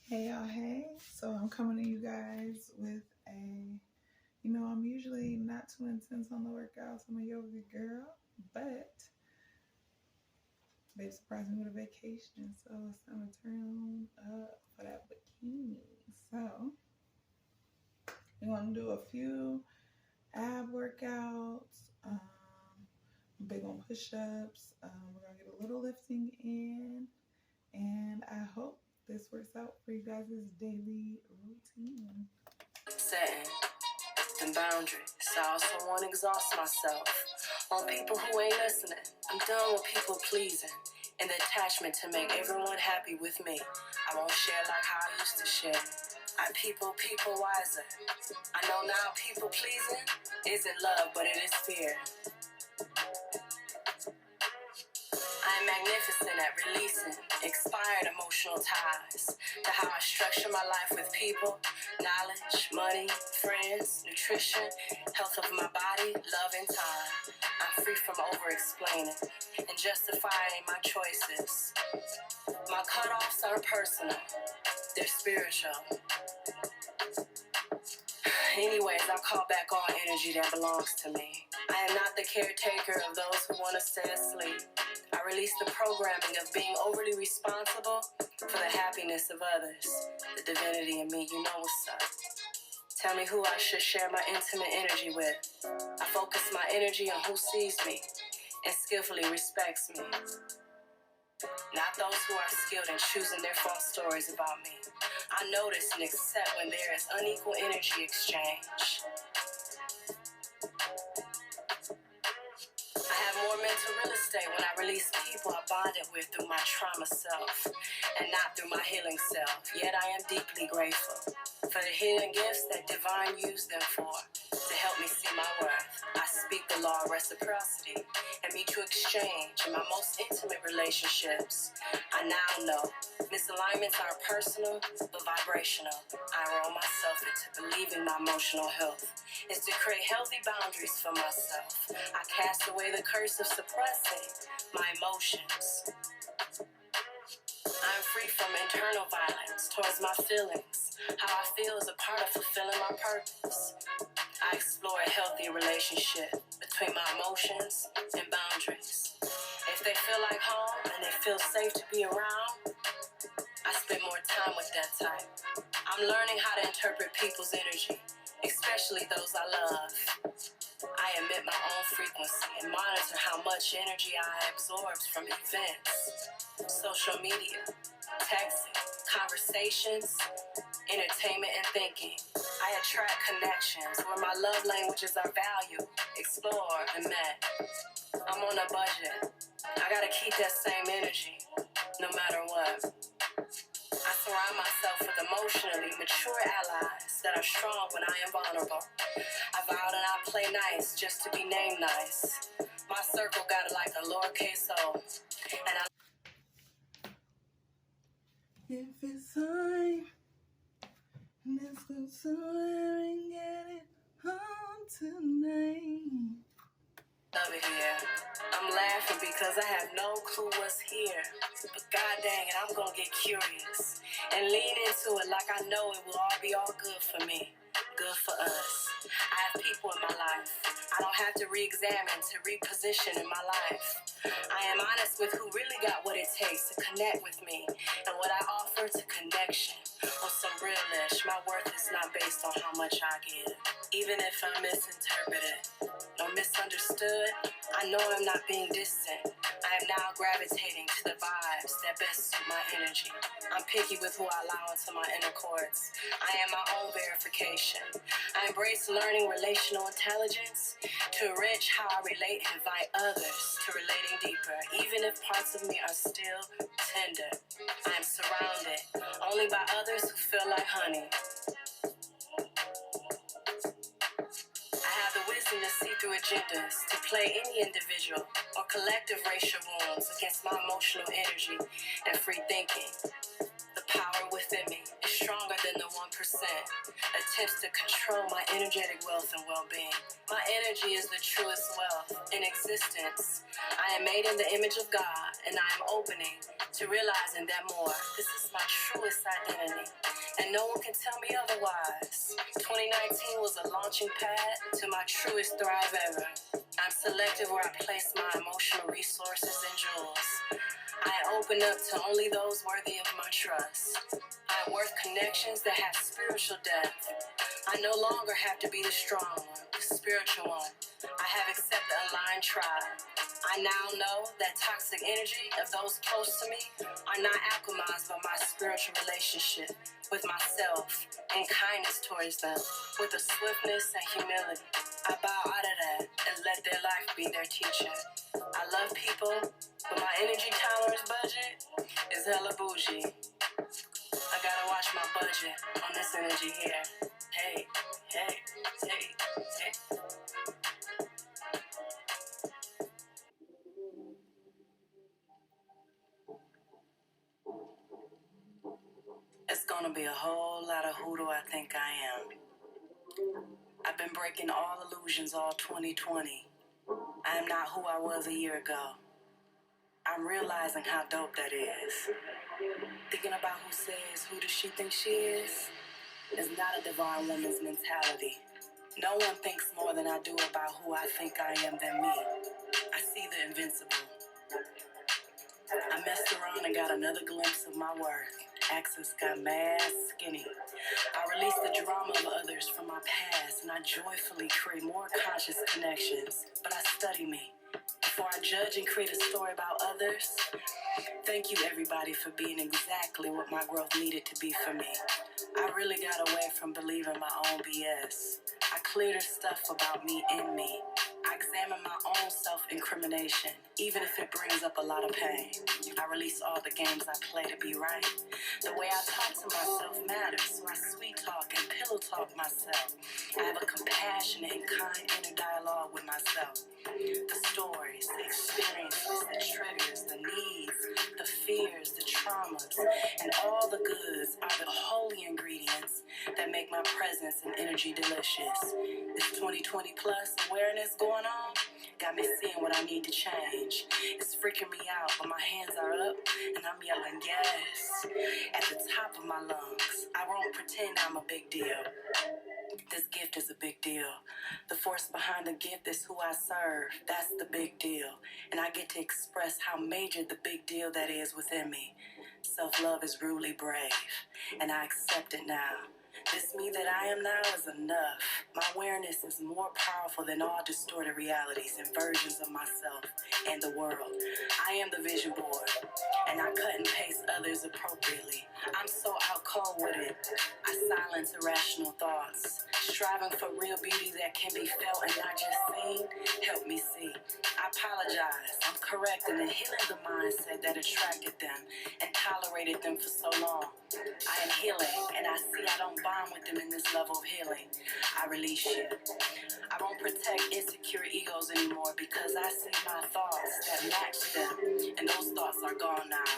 Hey y'all, hey. So I'm coming to you guys with I'm usually not too intense on the workouts. I'm a yoga girl, but they surprised me with a vacation, so it's time to turn up for that bikini. So we're gonna do a few ab workouts. I'm big on push-ups. We're gonna get a little lifting in, and I hope this works out for you guys' daily routine. Setting them boundaries. I also want to exhaust myself on people who ain't listening. I'm done with people pleasing and the attachment to make everyone happy with me. I won't share like how I used to share. I people wiser. I know now people pleasing isn't love, but it is fear. I'm magnificent at releasing expired emotional ties to how I structure my life with people, knowledge, money, friends, nutrition, health of my body, love, and time. I'm free from over-explaining and justifying my choices. My cutoffs are personal. They're spiritual. Anyways, I call back all energy that belongs to me. I am not the caretaker of those who want to stay asleep. I release the programming of being overly responsible for the happiness of others. The divinity in me, you know what's up. Tell me who I should share my intimate energy with. I focus my energy on who sees me and skillfully respects me. Not those who are skilled in choosing their false stories about me. I notice and accept when there is unequal energy exchange. I have more mental real estate when I release people I bonded with through my trauma self and not through my healing self. Yet I am deeply grateful for the hidden gifts that divine used them for to help me see my worth. I speak the law of reciprocity and mutual exchange in my most intimate relationships. I now know misalignments aren't personal but vibrational. I enroll myself into believing my emotional health is to create healthy boundaries for myself. I cast away the curse of suppressing my emotions. I'm free from internal violence towards my feelings. How I feel is a part of fulfilling my purpose. I explore a healthy relationship between my emotions and boundaries. If they feel like home and they feel safe to be around, I spend more time with that type. I'm learning how to interpret people's energy, especially those I love. I emit my own frequency and monitor how much energy I absorb from events, social media, texting, conversations, entertainment, and thinking. I attract connections where my love languages are valued, explored, and met. I'm on a budget. I gotta keep that same energy, no matter what. I surround myself with emotionally mature allies that are strong when I am vulnerable. I vow that I play nice just to be named nice. My circle got like a lowercase o, and I. If it's time, let's go somewhere and get it on tonight. Love it here. I'm laughing because I have no clue what's here. But god dang it, I'm gonna get curious and lean into it like I know it will all be all good for me. Good for us. I have people in my life. I don't have to re-examine, to reposition in my life. I am honest with who really got what it takes to connect with me and what I offer to connection. On some real-ish, my worth is not based on how much I give. Even if I'm misinterpreted or misunderstood, I know I'm not being distant. I am now gravitating to the vibes that best suit my energy. I'm picky with who I allow into my inner courts. I am my own verification. I embrace learning relational intelligence to enrich how I relate and invite others to relating deeper, even if parts of me are still tender. I am surrounded only by others who feel like honey. I have the wisdom to see through agendas, to play any individual or collective racial wounds against my emotional energy and free thinking. The power within me is stronger than the 1%. Attempts to control my energetic wealth and well-being. My energy is the truest wealth in existence. I am made in the image of God, and I am opening to realizing that more. This is my truest identity, and no one can tell me otherwise. 2019 was a launching pad to my truest thrive ever. I'm selective where I place my emotional resources and jewels. I open up to only those worthy of my trust. I am worth connections that have spiritual depth. I no longer have to be the strong one, the spiritual one. I have accepted the aligned tribe. I now know that toxic energy of those close to me are not alchemized by my spiritual relationship with myself and kindness towards them, with a swiftness and humility. I bow out of that and let their life be their teacher. I love people, but my energy tolerance budget is hella bougie. I gotta watch my budget on this energy here. Hey, hey, hey, hey. It's gonna be a whole lot of who do I think I am. I've been breaking all illusions all 2020. I am not who I was a year ago. I'm realizing how dope that is. Thinking about who says, who does she think she is not a divine woman's mentality. No one thinks more than I do about who I think I am than me. I see the invincible. I messed around and got another glimpse of my worth. Access got mad skinny. I release the drama of others from my past, and I joyfully create more conscious connections. But I study me. Before I judge and create a story about others, thank you everybody for being exactly what my growth needed to be for me. I really got away from believing my own BS. I cleared the stuff about me in me. I examine my own self-incrimination, even if it brings up a lot of pain. I release all the games I play to be right. The way I talk to myself matters, so I sweet talk and pillow talk myself. I have a compassionate and kind inner dialogue with myself. The stories, the experiences, the triggers, the needs, the fears, the traumas, and all the goods are the holy ingredients that make my presence and energy delicious. This 2020 plus awareness going on got me seeing what I need to change. It's freaking me out, but my hands are up and I'm yelling yes at the top of my lungs. I won't pretend I'm a big deal. This gift is a big deal. The force behind the gift is who I serve. That's the big deal. And I get to express how major the big deal that is within me. Self-love is rudely brave, and I accept it now. This me that I am now is enough. My awareness is more powerful than all distorted realities and versions of myself and the world. I am the vision board, and I cut and paste others appropriately. I'm so out cold with it. I silence irrational thoughts, striving for real beauty that can be felt and not just seen. Help me see. I apologize. I'm correcting and healing the mindset that attracted them and tolerated them for so long. I am healing, and I see I don't bond with them in this level of healing. I release you. I won't protect insecure egos anymore because I see my thoughts that match them, and those thoughts are gone now.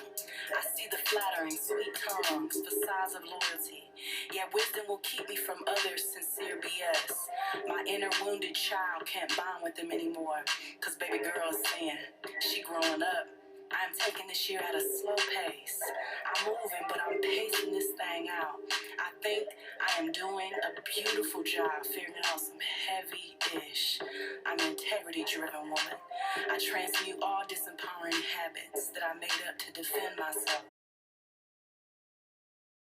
I see the flattering, sweet tongues, facades of loyalty. Yet wisdom will keep me from others' sincere BS. My inner wounded child can't bond with them anymore because baby girl is saying she growing up. I am taking this year at a slow pace. I'm moving, but I'm pacing this thing out. I think I am doing a beautiful job figuring out some heavy-ish. I'm an integrity-driven woman. I transmute all disempowering habits that I made up to defend myself.